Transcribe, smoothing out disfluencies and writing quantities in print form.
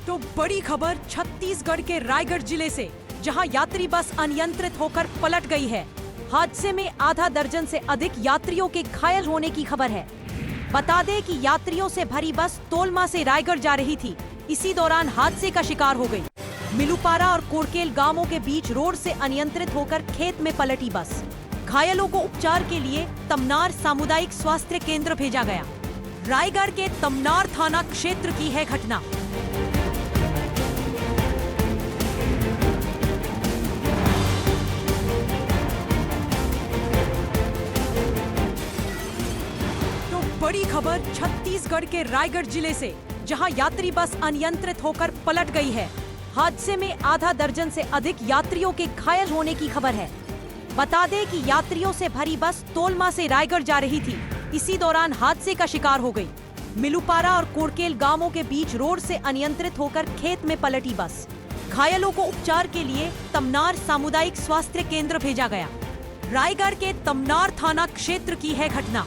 तो बड़ी खबर छत्तीसगढ़ के रायगढ़ जिले से, जहां यात्री बस अनियंत्रित होकर पलट गई है। हादसे में आधा दर्जन से अधिक यात्रियों के घायल होने की खबर है। बता दें कि यात्रियों से भरी बस तोलमा से रायगढ़ जा रही थी। इसी दौरान हादसे का शिकार हो गई। मिलुपारा और कोरकेल गांवों के बीच रोड से अनियंत्रित होकर खेत में पलटी बस। घायलों को उपचार के लिए तमनार सामुदायिक स्वास्थ्य केंद्र भेजा गया। रायगढ़ के तमनार थाना क्षेत्र की है घटना। तो बड़ी खबर छत्तीसगढ़ के रायगढ़ जिले से, जहां यात्री बस अनियंत्रित होकर पलट गई है। हादसे में आधा दर्जन से अधिक यात्रियों के घायल होने की खबर है। बता दें कि यात्रियों से भरी बस तोलमा से रायगढ़ जा रही थी। इसी दौरान हादसे का शिकार हो गई। मिलुपारा और कोरकेल गांवों के बीच रोड से अनियंत्रित होकर खेत में पलटी बस। घायलों को उपचार के लिए तमनार सामुदायिक स्वास्थ्य केंद्र भेजा गया। रायगढ़ के तमनार थाना क्षेत्र की है घटना।